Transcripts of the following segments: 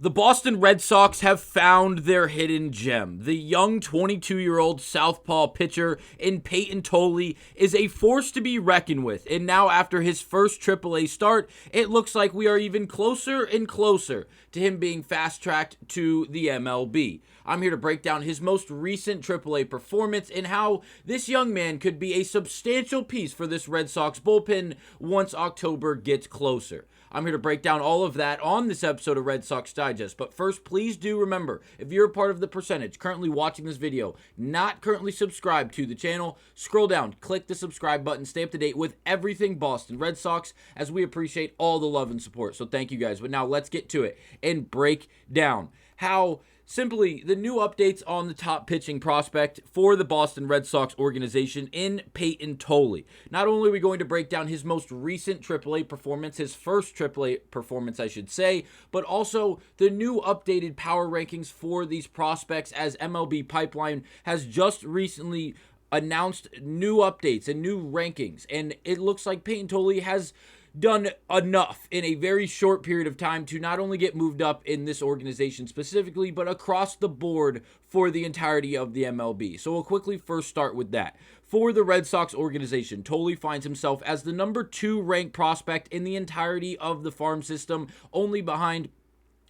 The Boston Red Sox have found their hidden gem. The young 22-year-old southpaw pitcher in Payton Tolle is a force to be reckoned with. And now after his first AAA start, it looks like we are even closer and closer to him being fast-tracked to the MLB. I'm here to break down his most recent AAA performance and how this young man could be a substantial piece for this Red Sox bullpen once October gets closer. I'm here to break down all of that on this episode of Red Sox Digest. But first, please do remember, if you're a part of the percentage currently watching this video, not currently subscribed to the channel, scroll down, click the subscribe button, stay up to date with everything Boston Red Sox, as we appreciate all the love and support. So thank you guys. But now let's get to it and break down how simply the new updates on the top pitching prospect for the Boston Red Sox organization in Payton Tolle. Not only are we going to break down his most recent AAA performance, his first AAA performance I should say, but also the new updated power rankings for these prospects, as MLB Pipeline has just recently announced new updates and new rankings, and it looks like Payton Tolle has done enough in a very short period of time to not only get moved up in this organization specifically, but across the board for the entirety of the MLB. So we'll quickly first start with that. For the Red Sox organization, Tolle finds himself as the number 2 ranked prospect in the entirety of the farm system, only behind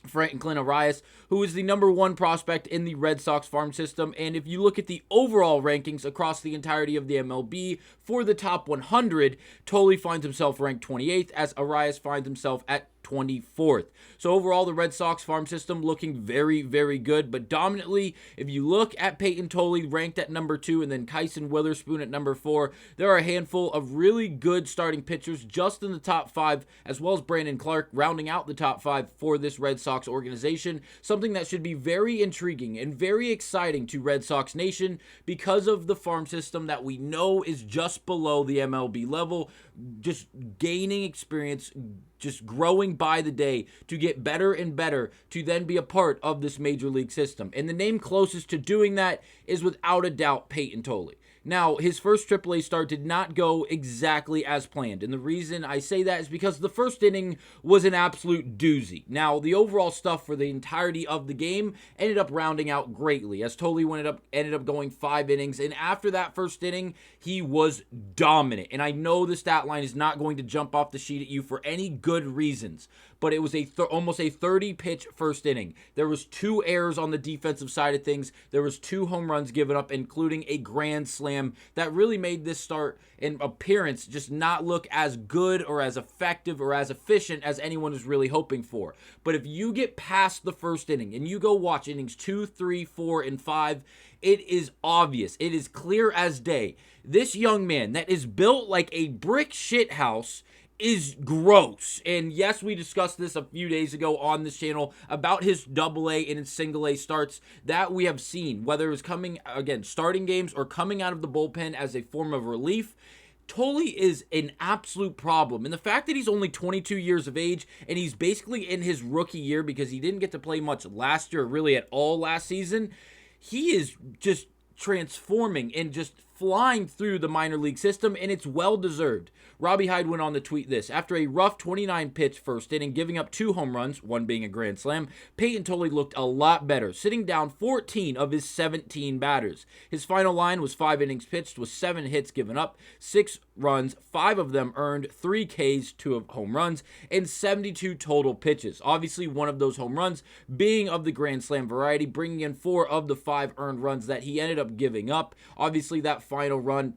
Franklin Arias, who is the number 1 prospect in the Red Sox farm system. And if you look at the overall rankings across the entirety of the MLB for the top 100, Tolle finds himself ranked 28th, as Arias finds himself at 24th. So overall, the Red Sox farm system looking very, very good. But dominantly, if you look at Payton Tolle ranked at number 2 and then Kyson Witherspoon at number 4, there are a handful of really good starting pitchers just in the top 5, as well as Brandon Clark rounding out the top 5 for this Red Sox organization. Something that should be very intriguing and very exciting to Red Sox Nation because of the farm system that we know is just below the MLB level, just gaining experience, just growing by the day to get better and better to then be a part of this major league system. And the name closest to doing that is without a doubt Payton Tolle. Now, his first AAA start did not go exactly as planned, and the reason I say that is because the first inning was an absolute doozy. Now, the overall stuff for the entirety of the game ended up rounding out greatly, as Tolle ended up going 5 innings, and after that first inning, he was dominant. And I know the stat line is not going to jump off the sheet at you for any good reasons, but it was almost a 30-pitch first inning. There was 2 errors on the defensive side of things. There was 2 home runs given up, including a grand slam that really made this start and appearance just not look as good or as effective or as efficient as anyone was really hoping for. But if you get past the first inning and you go watch innings 2, 3, 4, and 5, it is obvious. It is clear as day. This young man that is built like a brick shit house is gross. And yes, we discussed this a few days ago on this channel about his AA and his single A starts that we have seen, whether it was coming, again, starting games or coming out of the bullpen as a form of relief. Tolle is an absolute problem. And the fact that he's only 22 years of age and he's basically in his rookie year because he didn't get to play much last year, really at all last season, he is just transforming and just flying through the minor league system, and it's well-deserved. Robbie Hyde went on to tweet this: after a rough 29-pitch first inning, giving up 2 home runs, one being a grand slam, Payton Tolle looked a lot better, sitting down 14 of his 17 batters. His final line was 5 innings pitched with 7 hits given up, 6 runs, 5 of them earned, 3 Ks, 2 home runs, and 72 total pitches. Obviously, one of those home runs being of the grand slam variety, bringing in 4 of the 5 earned runs that he ended up giving up. Obviously, that final run,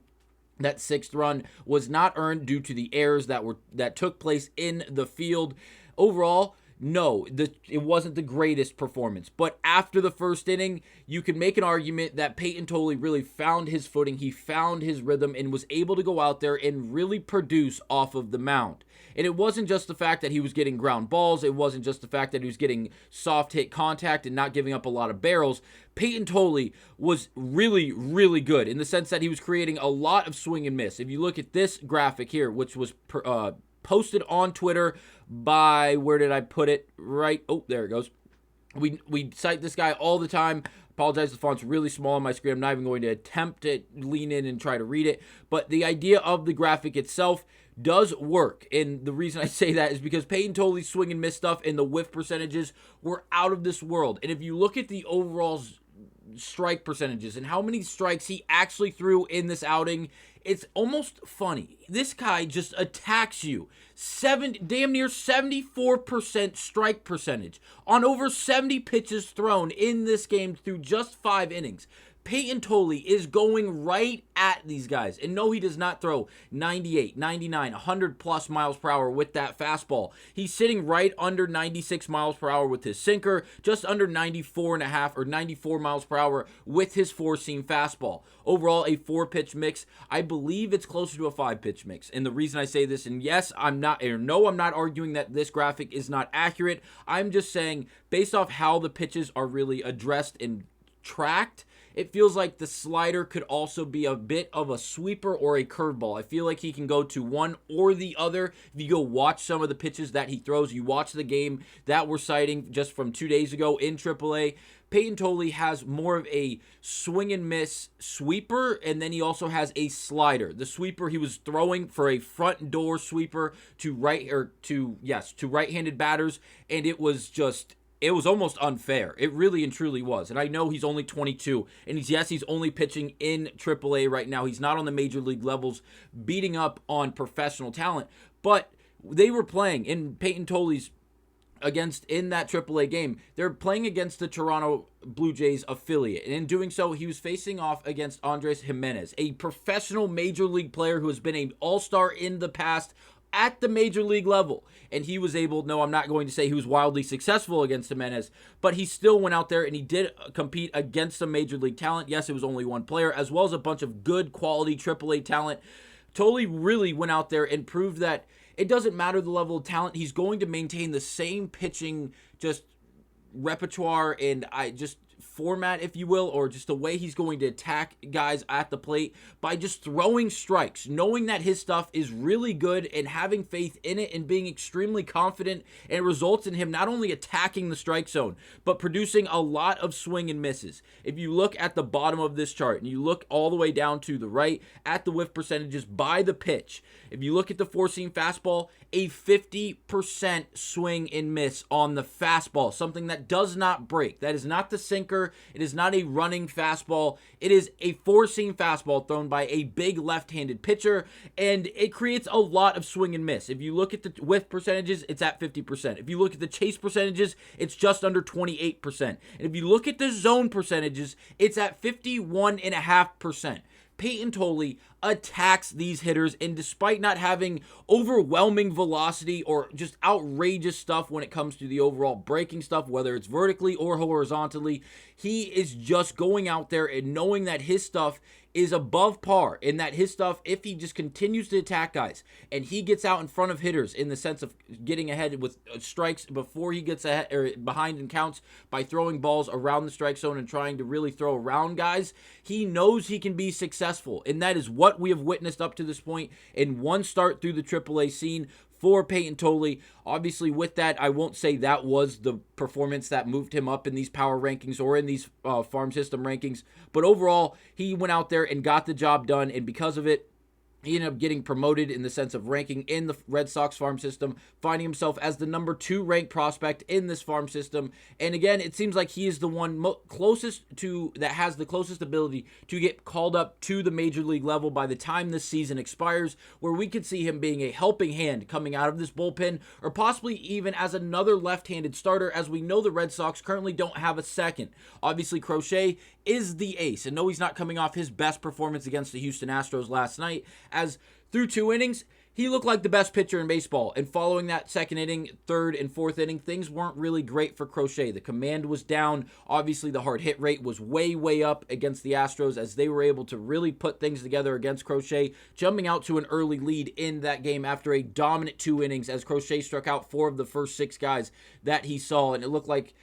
that 6th run, was not earned due to the errors that took place in the field. Overall, no, it wasn't the greatest performance. But after the first inning, you can make an argument that Payton Tolle really found his footing. He found his rhythm and was able to go out there and really produce off of the mound. And it wasn't just the fact that he was getting ground balls. It wasn't just the fact that he was getting soft hit contact and not giving up a lot of barrels. Payton Tolle was really, really good in the sense that he was creating a lot of swing and miss. If you look at this graphic here, which was posted on Twitter by, where did I put it? Right. Oh, there it goes. We cite this guy all the time. Apologize, the font's really small on my screen. I'm not even going to attempt to lean in and try to read it. But the idea of the graphic itself, does work. And the reason I say that is because Payton Tolle's swing and miss stuff and the whiff percentages were out of this world. And if you look at the overall strike percentages and how many strikes he actually threw in this outing, it's almost funny. This guy just attacks you. Damn near 74% strike percentage on over 70 pitches thrown in this game through just 5 innings. Payton Tolle is going right at these guys. And no, he does not throw 98, 99, 100 plus miles per hour with that fastball. He's sitting right under 96 miles per hour with his sinker, just under 94 and a half or 94 miles per hour with his 4-seam fastball. Overall, a 4-pitch mix. I believe it's closer to a 5-pitch mix. And the reason I say this, and yes, I'm not arguing that this graphic is not accurate. I'm just saying, based off how the pitches are really addressed and tracked, it feels like the slider could also be a bit of a sweeper or a curveball. I feel like he can go to one or the other. If you go watch some of the pitches that he throws, you watch the game that we're citing just from 2 days ago in AAA, Payton Tolle has more of a swing and miss sweeper, and then he also has a slider. The sweeper, he was throwing for a front door sweeper to right-handed batters, and it was almost unfair. It really and truly was. And I know he's only 22, and he's only pitching in AAA right now. He's not on the major league levels beating up on professional talent, but they were playing in Payton Tolle's in that AAA game. They're playing against the Toronto Blue Jays affiliate, and in doing so, he was facing off against Andres Gimenez, a professional major league player who has been an all-star in the past at the major league level. And he was able, no, I'm not going to say he was wildly successful against Gimenez, but he still went out there and he did compete against some major league talent. Yes, it was only one player, as well as a bunch of good quality AAA talent. Tolle really went out there and proved that it doesn't matter the level of talent. He's going to maintain the same pitching just repertoire and format, if you will, or just the way he's going to attack guys at the plate by just throwing strikes, knowing that his stuff is really good and having faith in it and being extremely confident. And it results in him not only attacking the strike zone, but producing a lot of swing and misses. If you look at the bottom of this chart and you look all the way down to the right at the whiff percentages by the pitch, if you look at the 4-seam fastball, a 50% swing and miss on the fastball, something that does not break. That is not the sinker. It is not a running fastball. It is a 4-seam fastball thrown by a big left-handed pitcher, and it creates a lot of swing and miss. If you look at the whiff percentages, it's at 50%. If you look at the chase percentages, it's just under 28%. And if you look at the zone percentages, it's at 51.5%. Payton Tolle attacks these hitters, and despite not having overwhelming velocity or just outrageous stuff when it comes to the overall breaking stuff, whether it's vertically or horizontally, he is just going out there and knowing that his stuff is above par, and that his stuff, if he just continues to attack guys and he gets out in front of hitters in the sense of getting ahead with strikes before he gets ahead or behind and counts by throwing balls around the strike zone and trying to really throw around guys, he knows he can be successful. And that is what we have witnessed up to this point in one start through the AAA scene for Payton Tolle. Obviously, with that, I won't say that was the performance that moved him up in these power rankings or in these farm system rankings. But overall, he went out there and got the job done, and because of it, he ended up getting promoted in the sense of ranking in the Red Sox farm system, finding himself as the number 2 ranked prospect in this farm system. And again, it seems like he is the one that has the closest ability to get called up to the major league level by the time this season expires, where we could see him being a helping hand coming out of this bullpen, or possibly even as another left-handed starter, as we know the Red Sox currently don't have a second. Obviously, Crochet is the ace, and no, he's not coming off his best performance against the Houston Astros last night, as through 2 innings, he looked like the best pitcher in baseball. And following that second inning, third and fourth inning, things weren't really great for Crochet. The command was down. Obviously, the hard hit rate was way, way up against the Astros, as they were able to really put things together against Crochet, jumping out to an early lead in that game after a dominant 2 innings, as Crochet struck out 4 of the first 6 guys that he saw. And it looked like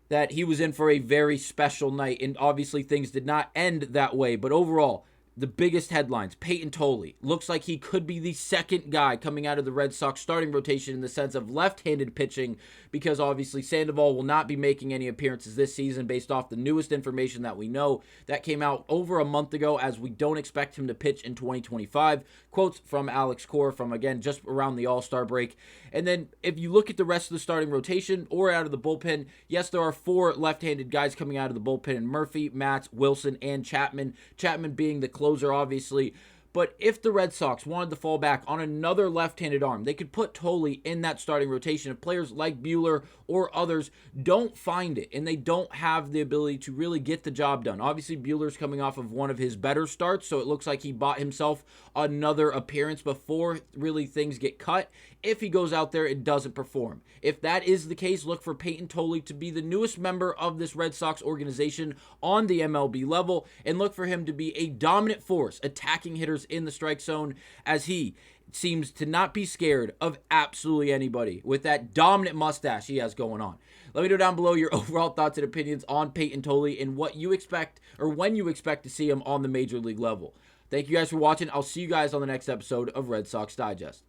that he was in for a very special night, and obviously things did not end that way. But overall, The biggest headlines, Payton Tolle looks like he could be the second guy coming out of the Red Sox starting rotation in the sense of left-handed pitching, because obviously Sandoval will not be making any appearances this season based off the newest information that we know that came out over a month ago, as we don't expect him to pitch in 2025. Quotes from Alex Cora from, again, just around the All-Star break. And then if you look at the rest of the starting rotation or out of the bullpen, yes, there are 4 left-handed guys coming out of the bullpen in Murphy, Matz, Wilson, and Chapman. Chapman being the closer, obviously. But if the Red Sox wanted to fall back on another left-handed arm, they could put Tolle in that starting rotation. If players like Buehler or others don't find it and they don't have the ability to really get the job done. Obviously, Buehler's coming off of one of his better starts, so it looks like he bought himself another appearance before really things get cut. If he goes out there and doesn't perform. If that is the case, look for Payton Tolle to be the newest member of this Red Sox organization on the MLB level, and look for him to be a dominant force attacking hitters in the strike zone, as he seems to not be scared of absolutely anybody with that dominant mustache he has going on. Let me know down below your overall thoughts and opinions on Payton Tolle and what you expect, or when you expect to see him on the major league level. Thank you guys for watching. I'll see you guys on the next episode of Red Sox Digest.